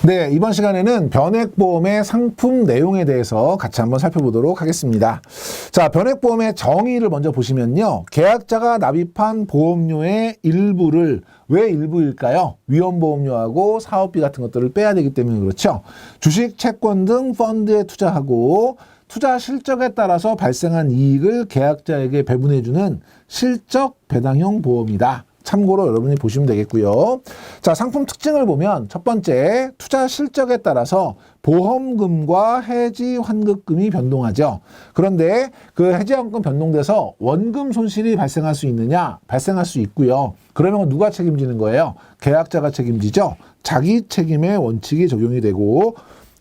네, 이번 시간에는 변액보험의 상품 내용에 대해서 같이 한번 살펴보도록 하겠습니다. 자, 변액보험의 정의를 먼저 보시면요. 계약자가 납입한 보험료의 일부를, 왜 일부일까요? 위험보험료하고 사업비 같은 것들을 빼야 되기 때문에 그렇죠. 주식, 채권 등 펀드에 투자하고 투자 실적에 따라서 발생한 이익을 계약자에게 배분해주는 실적 배당형 보험이다. 참고로 여러분이 보시면 되겠고요. 자, 상품 특징을 보면 첫 번째, 투자 실적에 따라서 보험금과 해지 환급금이 변동하죠. 그런데 그 해지 환급금 변동돼서 원금 손실이 발생할 수 있느냐? 발생할 수 있고요. 그러면 누가 책임지는 거예요? 계약자가 책임지죠. 자기 책임의 원칙이 적용이 되고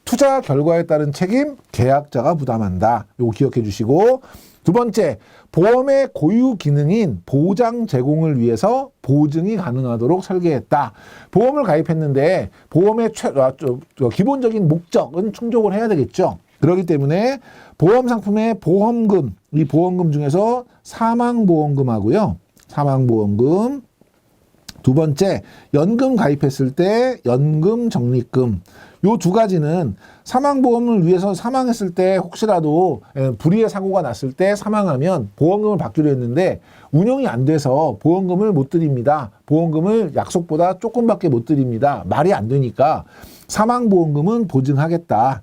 투자 결과에 따른 책임 계약자가 부담한다. 이거 기억해 주시고, 두 번째, 보험의 고유 기능인 보장 제공을 위해서 보증이 가능하도록 설계했다. 보험을 가입했는데 보험의 기본적인 목적은 충족을 해야 되겠죠. 그렇기 때문에 보험 상품의 보험금, 이 보험금 중에서 사망보험금하고요. 사망보험금. 두 번째, 연금 가입했을 때 연금 적립금. 요 두 가지는 사망보험을 위해서 사망했을 때 혹시라도 불의의 사고가 났을 때 사망하면 보험금을 받기로 했는데 운영이 안 돼서 보험금을 못 드립니다. 보험금을 약속보다 조금밖에 못 드립니다. 말이 안 되니까 사망보험금은 보증하겠다.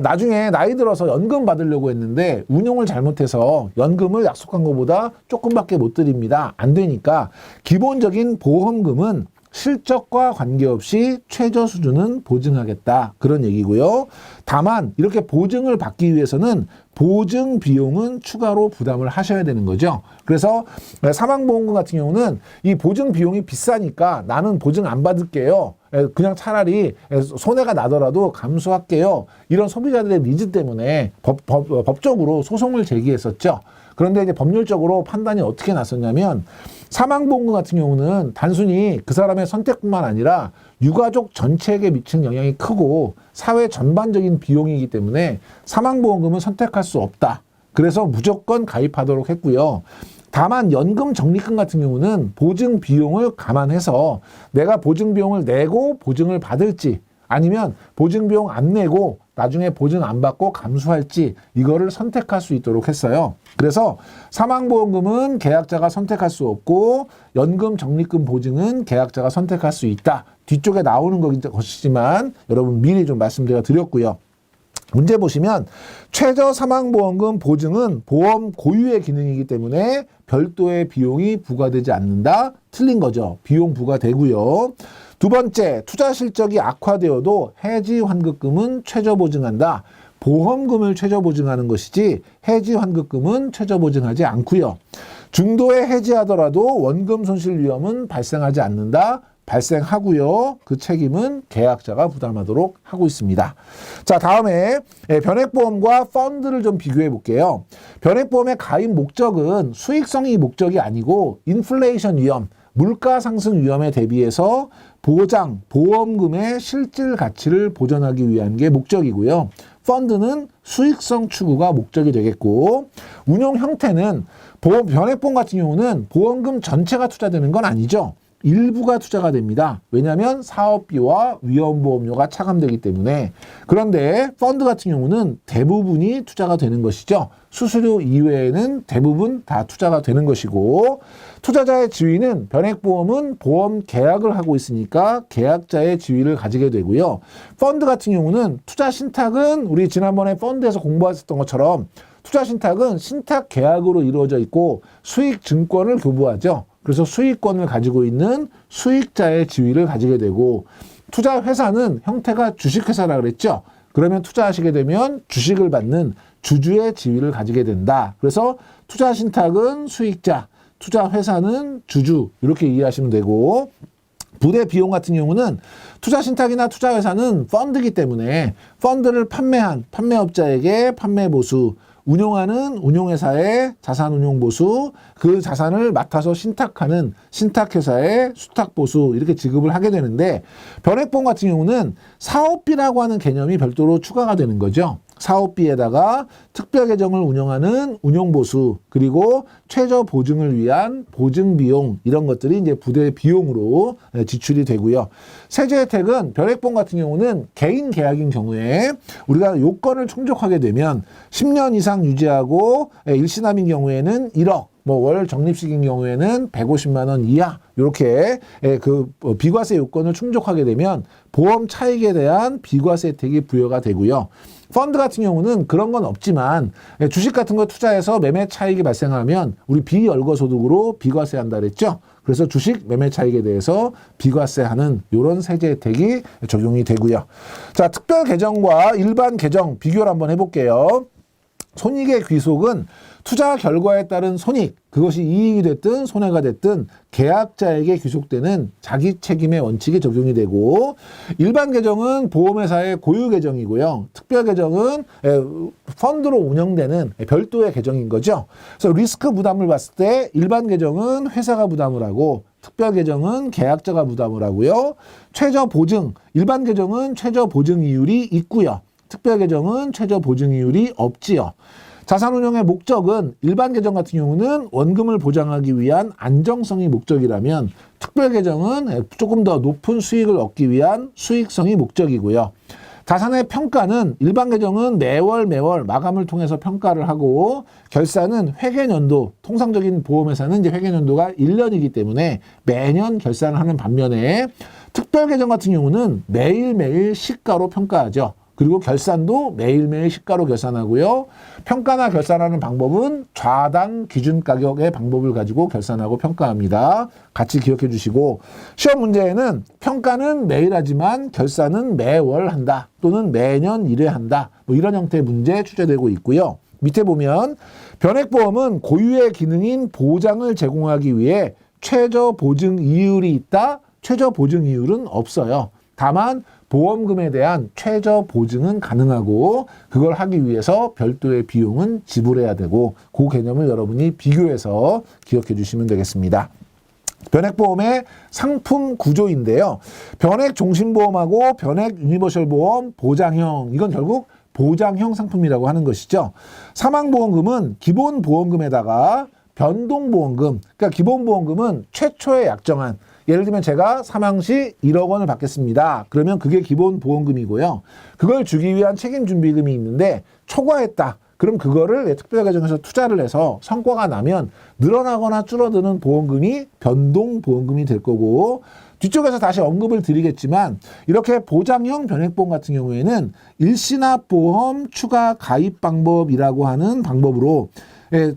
나중에 나이 들어서 연금 받으려고 했는데 운용을 잘못해서 연금을 약속한 것보다 조금밖에 못 드립니다. 안 되니까 기본적인 보험금은 실적과 관계없이 최저 수준은 보증하겠다. 그런 얘기고요. 다만 이렇게 보증을 받기 위해서는 보증 비용은 추가로 부담을 하셔야 되는 거죠. 그래서 사망보험금 같은 경우는 이 보증 비용이 비싸니까 나는 보증 안 받을게요. 그냥 차라리 손해가 나더라도 감수할게요. 이런 소비자들의 니즈 때문에 법적으로 소송을 제기했었죠. 그런데 이제 법률적으로 판단이 어떻게 났었냐면 사망보험금 같은 경우는 단순히 그 사람의 선택뿐만 아니라 유가족 전체에게 미치는 영향이 크고 사회 전반적인 비용이기 때문에 사망보험금은 선택할 수 없다. 그래서 무조건 가입하도록 했고요. 다만 연금 적립금 같은 경우는 보증 비용을 감안해서 내가 보증 비용을 내고 보증을 받을지 아니면 보증 비용 안 내고 나중에 보증 안 받고 감수할지 이거를 선택할 수 있도록 했어요. 그래서 사망보험금은 계약자가 선택할 수 없고 연금 적립금 보증은 계약자가 선택할 수 있다. 뒤쪽에 나오는 것이지만 여러분 미리 좀 말씀드려 드렸고요. 문제 보시면 최저 사망보험금 보증은 보험 고유의 기능이기 때문에 별도의 비용이 부과되지 않는다. 틀린 거죠. 비용 부과되고요. 두 번째, 투자 실적이 악화되어도 해지 환급금은 최저 보증한다. 보험금을 최저 보증하는 것이지 해지 환급금은 최저 보증하지 않고요. 중도에 해지하더라도 원금 손실 위험은 발생하지 않는다. 발생하고요. 그 책임은 계약자가 부담하도록 하고 있습니다. 자, 다음에 변액보험과 펀드를 좀 비교해 볼게요. 변액보험의 가입 목적은 수익성이 목적이 아니고 인플레이션 위험, 물가 상승 위험에 대비해서 보장, 보험금의 실질 가치를 보전하기 위한 게 목적이고요. 펀드는 수익성 추구가 목적이 되겠고, 운용 형태는 변액보험 같은 경우는 보험금 전체가 투자되는 건 아니죠. 일부가 투자가 됩니다. 왜냐하면 사업비와 위험보험료가 차감되기 때문에. 그런데 펀드 같은 경우는 대부분이 투자가 되는 것이죠. 수수료 이외에는 대부분 다 투자가 되는 것이고, 투자자의 지위는 변액보험은 보험 계약을 하고 있으니까 계약자의 지위를 가지게 되고요. 펀드 같은 경우는 투자 신탁은 우리 지난번에 펀드에서 공부했었던 것처럼 투자 신탁은 신탁 계약으로 이루어져 있고 수익 증권을 교부하죠. 그래서 수익권을 가지고 있는 수익자의 지위를 가지게 되고, 투자 회사는 형태가 주식회사라 그랬죠. 그러면 투자하시게 되면 주식을 받는 주주의 지위를 가지게 된다. 그래서 투자 신탁은 수익자, 투자 회사는 주주, 이렇게 이해하시면 되고, 부대 비용 같은 경우는 투자 신탁이나 투자 회사는 펀드이기 때문에 펀드를 판매한 판매업자에게 판매 보수, 운용하는 운용회사의 자산운용보수, 그 자산을 맡아서 신탁하는 신탁회사의 수탁보수, 이렇게 지급을 하게 되는데, 변액보험 같은 경우는 사업비라고 하는 개념이 별도로 추가가 되는 거죠. 사업비에다가 특별 계정을 운영하는 운용보수, 그리고 최저 보증을 위한 보증 비용, 이런 것들이 이제 부대 비용으로 지출이 되고요. 세제 혜택은 변액보험 같은 경우는 개인 계약인 경우에 우리가 요건을 충족하게 되면 10년 이상 유지하고 일시납인 경우에는 1억, 뭐 월 적립식인 경우에는 150만 원 이하, 이렇게 그 비과세 요건을 충족하게 되면 보험 차익에 대한 비과세 혜택이 부여가 되고요. 펀드 같은 경우는 그런 건 없지만 주식 같은 거 투자해서 매매 차익이 발생하면 우리 비열거소득으로 비과세한다 그랬죠. 그래서 주식 매매 차익에 대해서 비과세하는 이런 세제 혜택이 적용이 되고요. 자, 특별 계정과 일반 계정 비교를 한번 해볼게요. 손익의 귀속은 투자 결과에 따른 손익, 그것이 이익이 됐든 손해가 됐든 계약자에게 귀속되는 자기 책임의 원칙이 적용이 되고, 일반 계정은 보험회사의 고유 계정이고요. 특별 계정은 펀드로 운영되는 별도의 계정인 거죠. 그래서 리스크 부담을 봤을 때 일반 계정은 회사가 부담을 하고 특별 계정은 계약자가 부담을 하고요. 최저 보증, 일반 계정은 최저 보증 이율이 있고요. 특별 계정은 최저 보증 이율이 없지요. 자산운용의 목적은 일반 계정 같은 경우는 원금을 보장하기 위한 안정성이 목적이라면 특별 계정은 조금 더 높은 수익을 얻기 위한 수익성이 목적이고요. 자산의 평가는 일반 계정은 매월 마감을 통해서 평가를 하고, 결산은 회계연도, 통상적인 보험회사는 이제 회계연도가 1년이기 때문에 매년 결산을 하는 반면에 특별 계정 같은 경우는 매일매일 시가로 평가하죠. 그리고 결산도 매일매일 시가로 결산하고요. 평가나 결산하는 방법은 좌당 기준가격의 방법을 가지고 결산하고 평가합니다. 같이 기억해 주시고, 시험 문제에는 평가는 매일 하지만 결산은 매월 한다, 또는 매년 1회 한다, 뭐 이런 형태의 문제 출제되고 있고요. 밑에 보면 변액보험은 고유의 기능인 보장을 제공하기 위해 최저 보증 이율이 있다, 최저 보증 이율은 없어요. 다만 보험금에 대한 최저 보증은 가능하고, 그걸 하기 위해서 별도의 비용은 지불해야 되고, 그 개념을 여러분이 비교해서 기억해 주시면 되겠습니다. 변액보험의 상품 구조인데요. 변액 종신보험하고 변액 유니버셜 보험, 보장형, 이건 결국 보장형 상품이라고 하는 것이죠. 사망보험금은 기본보험금에다가 변동보험금, 그러니까 기본보험금은 최초에 약정한, 예를 들면 제가 사망 시 1억 원을 받겠습니다. 그러면 그게 기본 보험금이고요. 그걸 주기 위한 책임준비금이 있는데 초과했다. 그럼 그거를 특별계정에서 투자를 해서 성과가 나면 늘어나거나 줄어드는 보험금이 변동보험금이 될 거고, 뒤쪽에서 다시 언급을 드리겠지만 이렇게 보장형 변액보험 같은 경우에는 일시납보험 추가 가입 방법이라고 하는 방법으로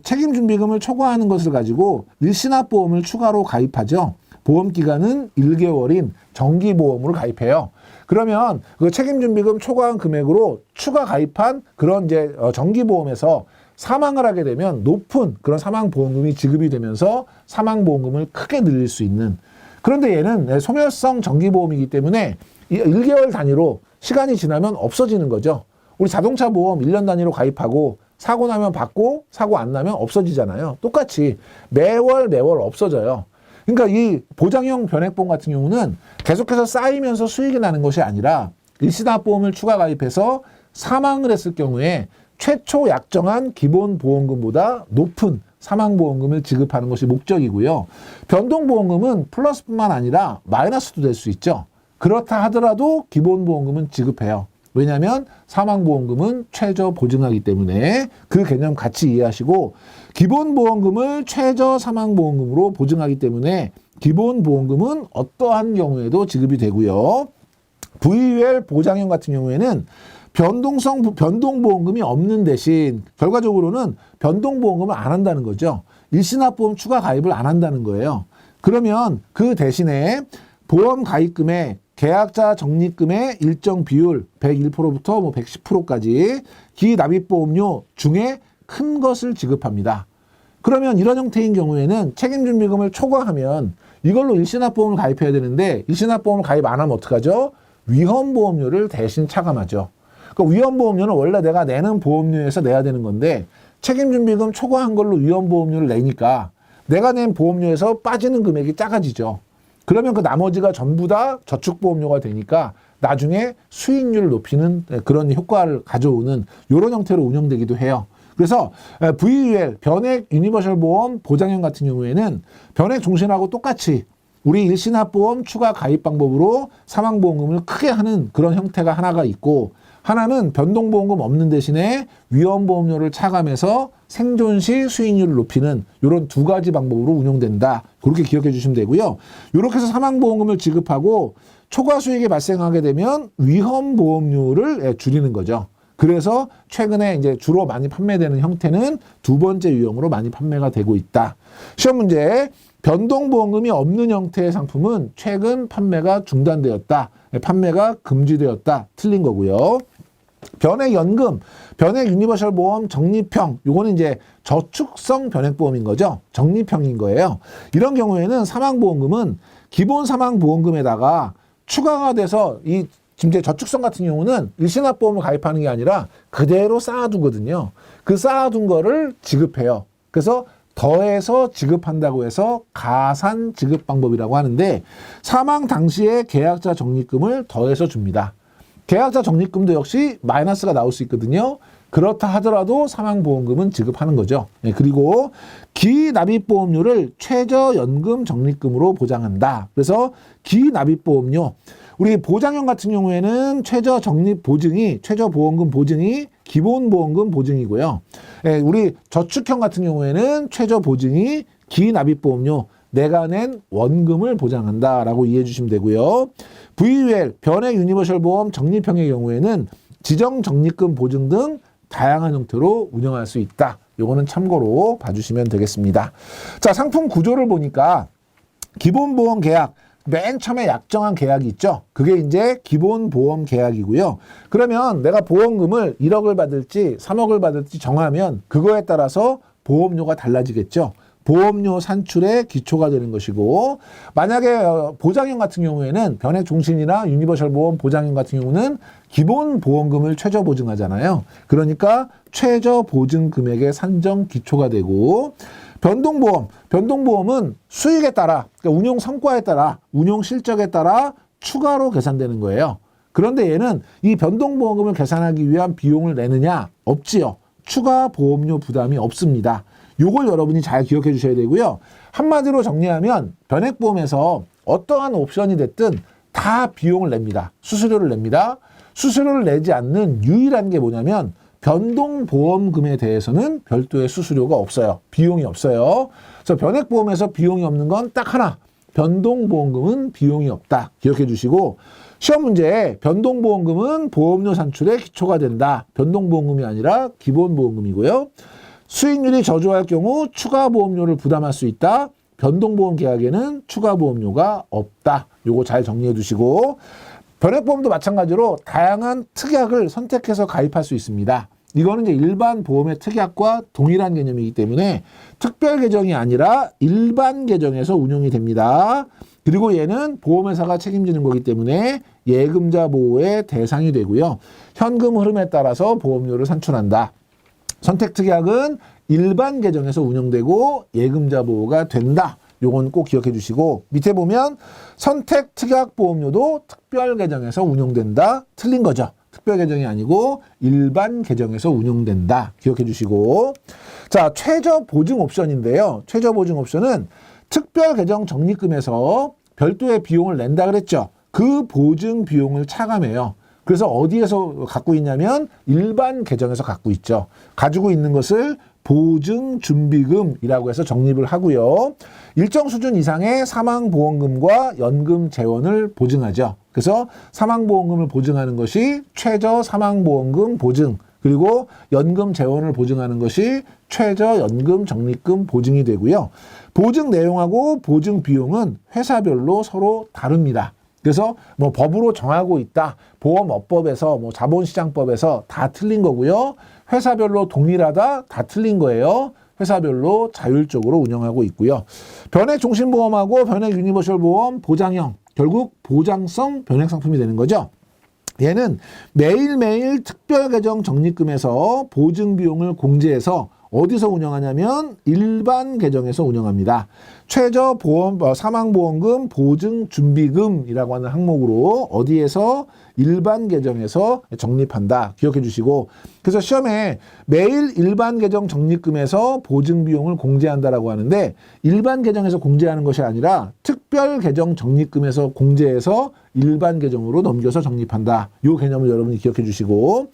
책임준비금을 초과하는 것을 가지고 일시납보험을 추가로 가입하죠. 보험기간은 1개월인 정기보험으로 가입해요. 그러면 그 책임준비금 초과한 금액으로 추가 가입한 그런 이제 정기보험에서 사망을 하게 되면 높은 그런 사망보험금이 지급이 되면서 사망보험금을 크게 늘릴 수 있는, 그런데 얘는 소멸성 정기보험이기 때문에 1개월 단위로 시간이 지나면 없어지는 거죠. 우리 자동차 보험 1년 단위로 가입하고 사고 나면 받고 사고 안 나면 없어지잖아요. 똑같이 매월 없어져요. 그러니까 이 보장형 변액보험 같은 경우는 계속해서 쌓이면서 수익이 나는 것이 아니라 일시납보험을 추가 가입해서 사망을 했을 경우에 최초 약정한 기본보험금보다 높은 사망보험금을 지급하는 것이 목적이고요. 변동보험금은 플러스뿐만 아니라 마이너스도 될 수 있죠. 그렇다 하더라도 기본보험금은 지급해요. 왜냐하면 사망보험금은 최저 보증하기 때문에 그 개념 같이 이해하시고, 기본보험금을 최저 사망보험금으로 보증하기 때문에 기본보험금은 어떠한 경우에도 지급이 되고요. VUL 보장형 같은 경우에는 변동보험금이 없는 대신 결과적으로는 변동보험금을 안 한다는 거죠. 일시납보험 추가 가입을 안 한다는 거예요. 그러면 그 대신에 보험 가입금에 계약자 적립금의 일정 비율 101%부터 110%까지 기납입보험료 중에 큰 것을 지급합니다. 그러면 이런 형태인 경우에는 책임준비금을 초과하면 이걸로 일시납보험을 가입해야 되는데 일시납보험을 가입 안 하면 어떡하죠? 위험보험료를 대신 차감하죠. 그 위험보험료는 원래 내가 내는 보험료에서 내야 되는 건데 책임준비금 초과한 걸로 위험보험료를 내니까 내가 낸 보험료에서 빠지는 금액이 작아지죠. 그러면 그 나머지가 전부 다 저축보험료가 되니까 나중에 수익률을 높이는 그런 효과를 가져오는 이런 형태로 운영되기도 해요. 그래서 VUL, 변액 유니버셜 보험 보장형 같은 경우에는 변액 종신하고 똑같이 우리 일시납보험 추가 가입 방법으로 사망보험금을 크게 하는 그런 형태가 하나가 있고, 하나는 변동보험금 없는 대신에 위험보험료를 차감해서 생존 시 수익률을 높이는 이런 두 가지 방법으로 운용된다. 그렇게 기억해 주시면 되고요. 이렇게 해서 사망보험금을 지급하고 초과 수익이 발생하게 되면 위험보험료를 줄이는 거죠. 그래서 최근에 이제 주로 많이 판매되는 형태는 두 번째 유형으로 많이 판매가 되고 있다. 시험 문제, 변동보험금이 없는 형태의 상품은 최근 판매가 중단되었다. 판매가 금지되었다. 틀린 거고요. 변액연금, 변액 유니버셜 보험 적립형, 요거는 이제 저축성 변액보험인 거죠. 적립형인 거예요. 이런 경우에는 사망보험금은 기본 사망보험금에다가 추가가 돼서 이 지금 저축성 같은 경우는 일시납보험을 가입하는 게 아니라 그대로 쌓아두거든요. 그 쌓아둔 거를 지급해요. 그래서 더해서 지급한다고 해서 가산 지급 방법이라고 하는데, 사망 당시에 계약자 적립금을 더해서 줍니다. 계약자 적립금도 역시 마이너스가 나올 수 있거든요. 그렇다 하더라도 사망보험금은 지급하는 거죠. 그리고 기납입보험료를 최저연금 적립금으로 보장한다. 그래서 기납입보험료, 우리 보장형 같은 경우에는 최저 적립 보증이, 최저 보험금 보증이 기본 보험금 보증이고요. 우리 저축형 같은 경우에는 최저 보증이 기납입보험료, 내가 낸 원금을 보장한다라고 이해해 주시면 되고요. VUL, 변액 유니버셜 보험 적립형의 경우에는 지정 적립금 보증 등 다양한 형태로 운영할 수 있다. 요거는 참고로 봐주시면 되겠습니다. 자, 상품 구조를 보니까 기본 보험 계약, 맨 처음에 약정한 계약이 있죠. 그게 이제 기본 보험 계약이고요. 그러면 내가 보험금을 1억을 받을지 3억을 받을지 정하면 그거에 따라서 보험료가 달라지겠죠. 보험료 산출의 기초가 되는 것이고, 만약에 보장형 같은 경우에는 변액 종신이나 유니버셜 보험 보장형 같은 경우는 기본 보험금을 최저 보증하잖아요. 그러니까 최저 보증 금액의 산정 기초가 되고, 변동보험은 수익에 따라, 그러니까 운용 성과에 따라, 운용 실적에 따라 추가로 계산되는 거예요. 그런데 얘는 이 변동보험금을 계산하기 위한 비용을 내느냐? 없지요. 추가 보험료 부담이 없습니다. 요걸 여러분이 잘 기억해 주셔야 되고요. 한마디로 정리하면 변액보험에서 어떠한 옵션이 됐든 다 비용을 냅니다. 수수료를 냅니다. 수수료를 내지 않는 유일한 게 뭐냐면 변동보험금에 대해서는 별도의 수수료가 없어요. 비용이 없어요. 그래서 변액보험에서 비용이 없는 건 딱 하나. 변동보험금은 비용이 없다. 기억해 주시고, 시험 문제에 변동보험금은 보험료 산출의 기초가 된다. 변동보험금이 아니라 기본보험금이고요. 수익률이 저조할 경우 추가 보험료를 부담할 수 있다. 변동보험 계약에는 추가 보험료가 없다. 요거 잘 정리해 두시고, 변액보험도 마찬가지로 다양한 특약을 선택해서 가입할 수 있습니다. 이거는 이제 일반 보험의 특약과 동일한 개념이기 때문에 특별 계정이 아니라 일반 계정에서 운용이 됩니다. 그리고 얘는 보험회사가 책임지는 거기 때문에 예금자 보호의 대상이 되고요. 현금 흐름에 따라서 보험료를 산출한다. 선택 특약은 일반 계정에서 운영되고 예금자 보호가 된다. 요건 꼭 기억해 주시고, 밑에 보면 선택 특약 보험료도 특별 계정에서 운용된다. 틀린 거죠. 특별 계정이 아니고 일반 계정에서 운용된다. 기억해 주시고, 자, 최저 보증 옵션인데요. 최저 보증 옵션은 특별 계정 적립금에서 별도의 비용을 낸다 그랬죠. 그 보증 비용을 차감해요. 그래서 어디에서 갖고 있냐면 일반 계정에서 갖고 있죠. 가지고 있는 것을 보증준비금이라고 해서 적립을 하고요. 일정 수준 이상의 사망보험금과 연금 재원을 보증하죠. 그래서 사망보험금을 보증하는 것이 최저 사망보험금 보증, 그리고 연금 재원을 보증하는 것이 최저 연금 적립금 보증이 되고요. 보증 내용하고 보증 비용은 회사별로 서로 다릅니다. 그래서 뭐 법으로 정하고 있다. 보험업법에서 뭐 자본시장법에서 다 틀린 거고요. 회사별로 동일하다. 다 틀린 거예요. 회사별로 자율적으로 운영하고 있고요. 변액 종신보험하고 변액 유니버셜 보험 보장형, 결국 보장성 변액 상품이 되는 거죠. 얘는 매일매일 특별 계정 적립금에서 보증 비용을 공제해서 어디서 운영하냐면 일반 계정에서 운영합니다. 최저 보험 사망보험금 보증준비금이라고 하는 항목으로 어디에서 일반 계정에서 적립한다. 기억해 주시고, 그래서 시험에 매일 일반 계정 적립금에서 보증 비용을 공제한다라고 하는데 일반 계정에서 공제하는 것이 아니라 특별 계정 적립금에서 공제해서 일반 계정으로 넘겨서 적립한다. 이 개념을 여러분이 기억해 주시고,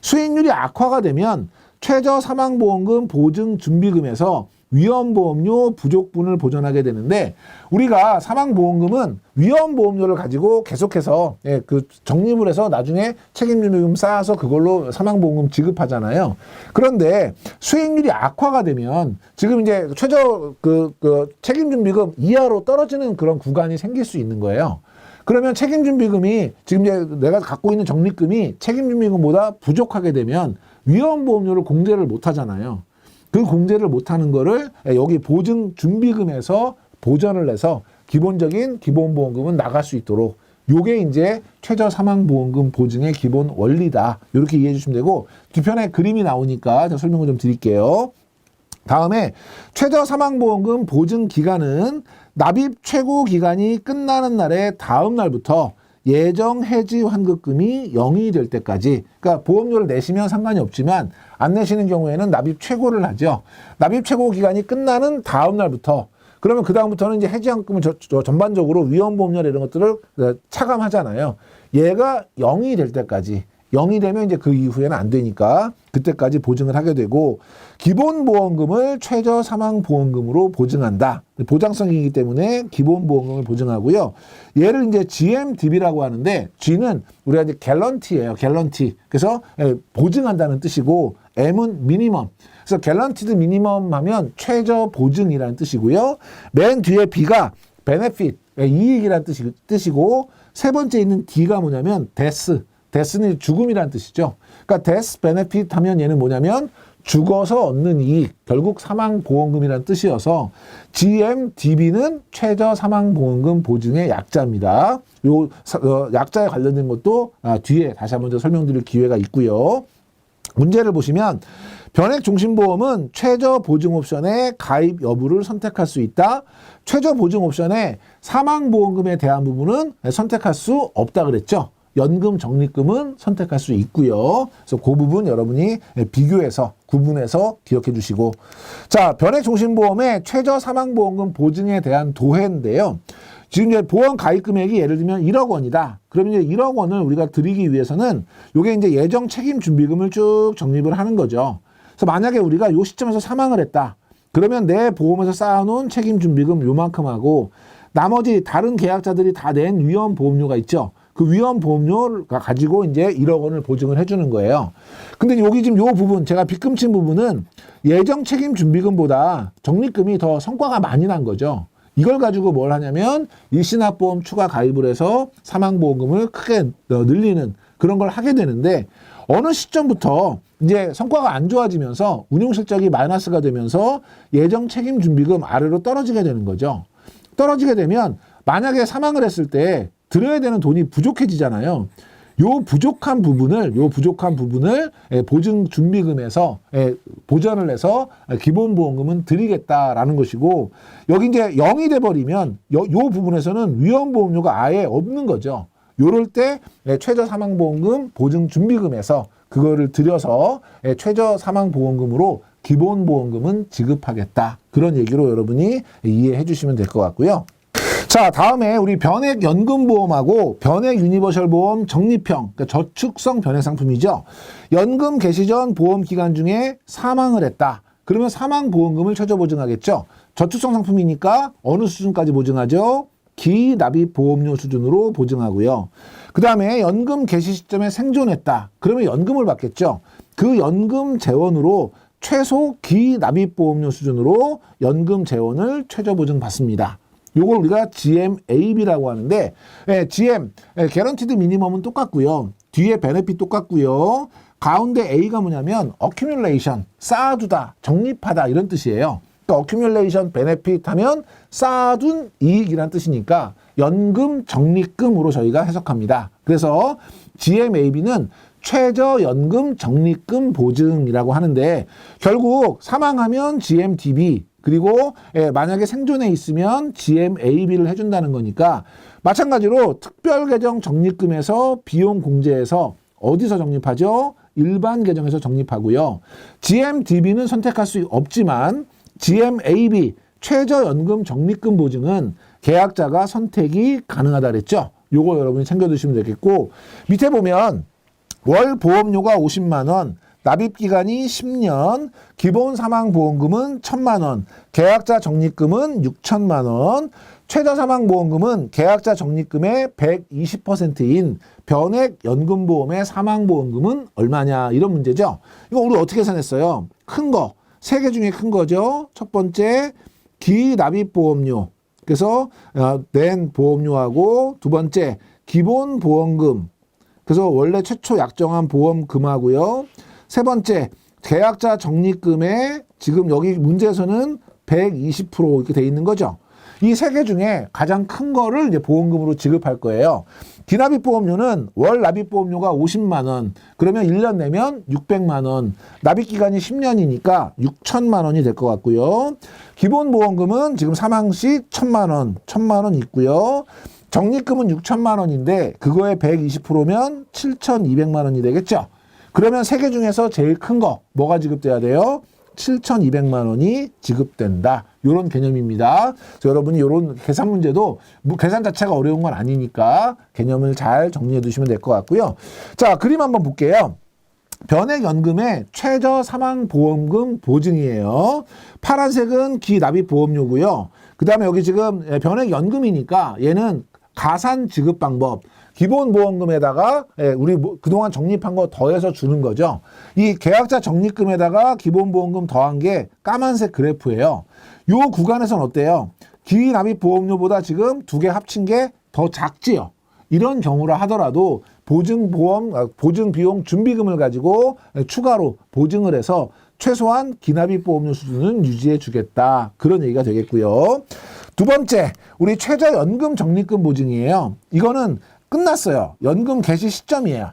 수익률이 악화가 되면 최저 사망보험금 보증준비금에서 위험보험료 부족분을 보전하게 되는데, 우리가 사망보험금은 위험보험료를 가지고 계속해서 그 적립을 해서 나중에 책임준비금 쌓아서 그걸로 사망보험금 지급하잖아요. 그런데 수익률이 악화가 되면 지금 이제 최저 그 책임준비금 이하로 떨어지는 그런 구간이 생길 수 있는 거예요. 그러면 책임준비금이 지금 이제 내가 갖고 있는 적립금이 책임준비금보다 부족하게 되면 위험보험료를 공제를 못 하잖아요. 그 공제를 못하는 거를 여기 보증준비금에서 보전을 해서 기본적인 기본보험금은 나갈 수 있도록, 요게 이제 최저사망보험금 보증의 기본 원리다. 이렇게 이해해 주시면 되고, 뒤편에 그림이 나오니까 제가 설명을 좀 드릴게요. 다음에 최저사망보험금 보증기간은 납입 최고 기간이 끝나는 날의 다음 날부터 예정 해지 환급금이 0이 될 때까지, 그러니까 보험료를 내시면 상관이 없지만 안 내시는 경우에는 납입 최고를 하죠. 납입 최고 기간이 끝나는 다음 날부터, 그러면 그 다음부터는 이제 해지 환급금은 전반적으로 위험보험료 이런 것들을 차감하잖아요. 얘가 0이 될 때까지, 0이 되면 이제 그 이후에는 안 되니까 그때까지 보증을 하게 되고, 기본보험금을 최저사망보험금으로 보증한다. 보장성이기 때문에 기본보험금을 보증하고요. 얘를 이제 GMDB라고 하는데, G는 우리가 이제 갤런티예요. 갤런티. 그래서 보증한다는 뜻이고, M은 미니멈. 그래서 갤런티드 미니멈 하면 최저 보증이라는 뜻이고요. 맨 뒤에 B가 베네핏, 이익이라는 뜻이고, 세 번째 있는 D가 뭐냐면 데스. 데스는 죽음이라는 뜻이죠. 그러니까 데스 베네핏 하면 얘는 뭐냐면 죽어서 얻는 이익, 결국 사망보험금이라는 뜻이어서 GMDB는 최저 사망보험금 보증의 약자입니다. 요 약자에 관련된 것도 뒤에 다시 한번 설명드릴 기회가 있고요. 문제를 보시면 변액종신보험은 최저 보증 옵션의 가입 여부를 선택할 수 있다. 최저 보증 옵션의 사망보험금에 대한 부분은 선택할 수 없다 그랬죠. 연금 적립금은 선택할 수 있고요. 그래서 그 부분 여러분이 비교해서 구분해서 기억해 주시고, 자, 변액종신보험의 최저 사망보험금 보증에 대한 도해인데요. 지금 이제 보험 가입 금액이 예를 들면 1억 원이다. 그러면 이제 1억 원을 우리가 드리기 위해서는 요게 이제 예정 책임 준비금을 쭉 적립을 하는 거죠. 그래서 만약에 우리가 요 시점에서 사망을 했다. 그러면 내 보험에서 쌓아놓은 책임 준비금 요만큼 하고 나머지 다른 계약자들이 다 낸 위험보험료가 있죠. 그 위험보험료를 가지고 이제 1억 원을 보증을 해주는 거예요. 근데 여기 지금 요 부분, 제가 빗금친 부분은 예정 책임 준비금보다 적립금이 더 성과가 많이 난 거죠. 이걸 가지고 뭘 하냐면 일신합보험 추가 가입을 해서 사망보험금을 크게 늘리는 그런 걸 하게 되는데, 어느 시점부터 이제 성과가 안 좋아지면서 운용실적이 마이너스가 되면서 예정 책임 준비금 아래로 떨어지게 되는 거죠. 떨어지게 되면 만약에 사망을 했을 때 들어야 되는 돈이 부족해지잖아요. 요 부족한 부분을 보증 준비금에서 보전을 해서 기본보험금은 드리겠다라는 것이고, 여기 이제 0이 돼 버리면 요 부분에서는 위험보험료가 아예 없는 거죠. 요럴 때 최저 사망보험금 보증 준비금에서 그거를 들여서 최저 사망보험금으로 기본보험금은 지급하겠다. 그런 얘기로 여러분이 이해해 주시면 될 것 같고요. 자, 다음에 우리 변액연금보험하고 변액유니버셜보험 적립형, 그러니까 저축성 변액상품이죠. 연금 개시 전 보험 기간 중에 사망을 했다. 그러면 사망보험금을 최저 보증하겠죠. 저축성 상품이니까 어느 수준까지 보증하죠? 기납입 보험료 수준으로 보증하고요. 그 다음에 연금 개시 시점에 생존했다. 그러면 연금을 받겠죠. 그 연금 재원으로 최소 기납입 보험료 수준으로 연금 재원을 최저 보증 받습니다. 요걸 우리가 GMAB라고 하는데, GM, 개런티드 미니멈은 똑같고요. 뒤에 베네핏 똑같고요. 가운데 A가 뭐냐면 accumulation, 쌓아두다, 적립하다 이런 뜻이에요. 그러니까 accumulation, 베네핏 하면 쌓아둔 이익이라는 뜻이니까 연금 적립금으로 저희가 해석합니다. 그래서 GMAB는 최저연금 적립금 보증이라고 하는데 결국 사망하면 GMDB 그리고 만약에 생존해 있으면 GMAB를 해준다는 거니까 마찬가지로 특별계정 적립금에서 비용 공제해서 어디서 적립하죠? 일반 계정에서 적립하고요. GMDB는 선택할 수 없지만 GMAB 최저연금 적립금 보증은 계약자가 선택이 가능하다 그랬죠. 요거 여러분이 챙겨두시면 되겠고 밑에 보면 월 보험료가 50만 원, 납입기간이 10년, 기본 사망보험금은 1,000만 원, 계약자 적립금은 6천만 원, 최저사망보험금은 계약자 적립금의 120%인 변액연금보험의 사망보험금은 얼마냐 이런 문제죠. 이거 우리 어떻게 계산했어요? 큰 거, 세 개 중에 큰 거죠. 첫 번째 기납입보험료, 그래서 낸 보험료하고 두 번째 기본보험금, 그래서 원래 최초 약정한 보험금하고요. 세 번째 계약자 적립금에 지금 여기 문제에서는 120% 이렇게 돼 있는 거죠. 이 세 개 중에 가장 큰 거를 이제 보험금으로 지급할 거예요. 기납입보험료는 월 납입보험료가 50만 원, 그러면 1년 내면 600만 원, 납입기간이 10년이니까 6천만 원이 될 것 같고요. 기본보험금은 지금 사망 시 1,000만 원, 1,000만 원 있고요. 적립금은 6천만 원인데 그거에 120%면 7,200만 원이 되겠죠. 그러면 세 개 중에서 제일 큰 거 뭐가 지급돼야 돼요? 7,200만 원이 지급된다. 이런 개념입니다. 그래서 여러분이 이런 계산 문제도 계산 자체가 어려운 건 아니니까 개념을 잘 정리해 두시면 될 것 같고요. 자, 그림 한번 볼게요. 변액연금의 최저사망보험금 보증이에요. 파란색은 기납입보험료고요. 그 다음에 여기 지금 변액연금이니까 얘는 가산 지급 방법, 기본보험금에다가 우리 그동안 적립한 거 더해서 주는 거죠. 이 계약자 적립금에다가 기본보험금 더한 게 까만색 그래프예요. 요 구간에서는 어때요? 기납입보험료보다 지금 두 개 합친 게 더 작지요. 이런 경우라 하더라도 보증비용 준비금을 가지고 추가로 보증을 해서 최소한 기납입보험료 수준은 유지해 주겠다. 그런 얘기가 되겠고요. 두 번째, 우리 최저연금 적립금 보증이에요. 이거는 끝났어요. 연금 개시 시점이에요.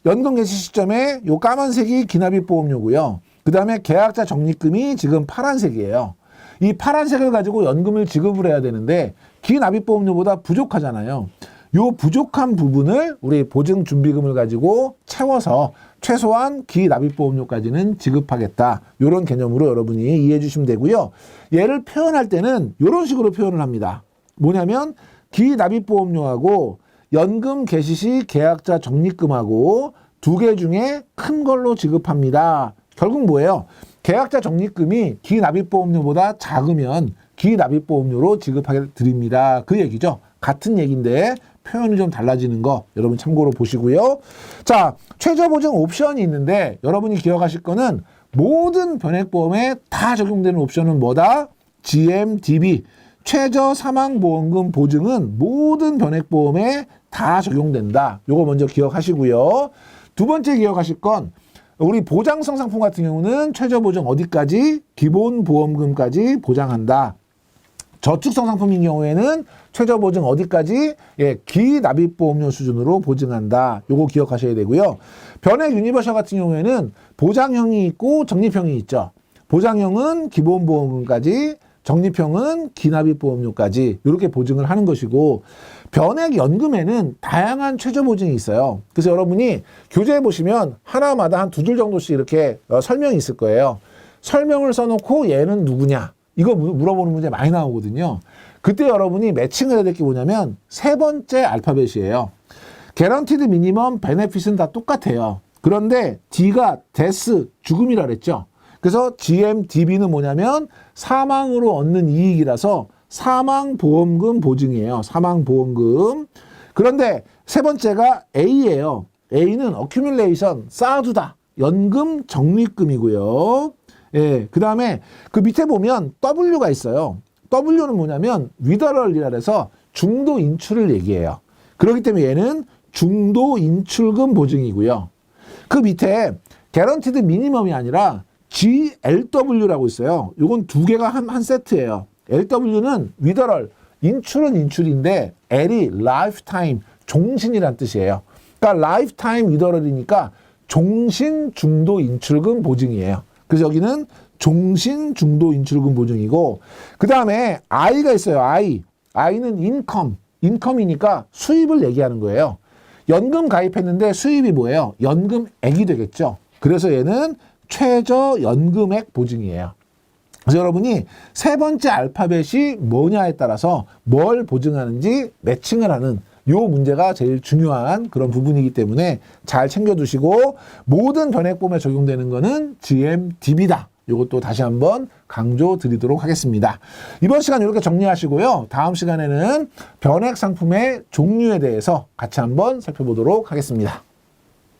연금 개시 시점에 요 까만색이 기납입보험료고요. 그 다음에 계약자 적립금이 지금 파란색이에요. 이 파란색을 가지고 연금을 지급을 해야 되는데 기납입보험료보다 부족하잖아요. 요 부족한 부분을 우리 보증준비금을 가지고 채워서 최소한 기납입보험료까지는 지급하겠다. 이런 개념으로 여러분이 이해해 주시면 되고요. 얘를 표현할 때는 이런 식으로 표현을 합니다. 뭐냐면 기납입보험료하고 연금 개시 시 계약자 적립금하고 두 개 중에 큰 걸로 지급합니다. 결국 뭐예요? 계약자 적립금이 기납입보험료보다 작으면 기납입보험료로 지급하게 드립니다. 그 얘기죠. 같은 얘기인데 표현이 좀 달라지는 거 여러분 참고로 보시고요. 자, 최저보증 옵션이 있는데 여러분이 기억하실 거는 모든 변액보험에 다 적용되는 옵션은 뭐다? GMDB, 최저사망보험금 보증은 모든 변액보험에 다 적용된다. 요거 먼저 기억하시고요. 두 번째 기억하실 건 우리 보장성 상품 같은 경우는 최저보증 어디까지? 기본보험금까지 보장한다. 저축성 상품인 경우에는 최저보증 어디까지? 기납입보험료 수준으로 보증한다. 요거 기억하셔야 되고요. 변액 유니버셜 같은 경우에는 보장형이 있고 적립형이 있죠. 보장형은 기본보험금까지, 적립형은 기납입보험료까지 이렇게 보증을 하는 것이고 변액연금에는 다양한 최저보증이 있어요. 그래서 여러분이 교재에 보시면 하나마다 한 두 줄 정도씩 이렇게 설명이 있을 거예요. 설명을 써놓고 얘는 누구냐? 이거 물어보는 문제 많이 나오거든요. 그때 여러분이 매칭을 해야 될 게 뭐냐면 세 번째 알파벳이에요. 개런티드 미니멈 베네핏은 다 똑같아요. 그런데 D가 데스, 죽음이라 그랬죠. 그래서 GMDB는 뭐냐면 사망으로 얻는 이익이라서 사망보험금 보증이에요. 사망보험금. 그런데 세 번째가 A예요. A는 어큐뮬레이션, 쌓아두다. 연금 적립금이고요. 그 다음에 그 밑에 보면 W가 있어요. W는 뭐냐면 위더럴이라 해서 중도 인출을 얘기해요. 그렇기 때문에 얘는 중도 인출금 보증이고요. 그 밑에 개런티드 미니멈이 아니라 GLW라고 있어요. 요건 두 개가 한 세트예요. LW는 위더럴, 인출은 인출인데 L이 라이프타임, 종신이란 뜻이에요. 그러니까 라이프타임 위더럴이니까 종신 중도 인출금 보증이에요. 그래서 여기는 종신 중도 인출금 보증이고, 그 다음에 I가 있어요. I는 인컴이니까 수입을 얘기하는 거예요. 연금 가입했는데 수입이 뭐예요? 연금액이 되겠죠. 그래서 얘는 최저 연금액 보증이에요. 그래서 여러분이 세 번째 알파벳이 뭐냐에 따라서 뭘 보증하는지 매칭을 하는 요 문제가 제일 중요한 그런 부분이기 때문에 잘 챙겨두시고, 모든 변액보험에 적용되는 거는 GMDB다. 이것도 다시 한번 강조드리도록 하겠습니다. 이번 시간 이렇게 정리하시고요. 다음 시간에는 변액 상품의 종류에 대해서 같이 한번 살펴보도록 하겠습니다.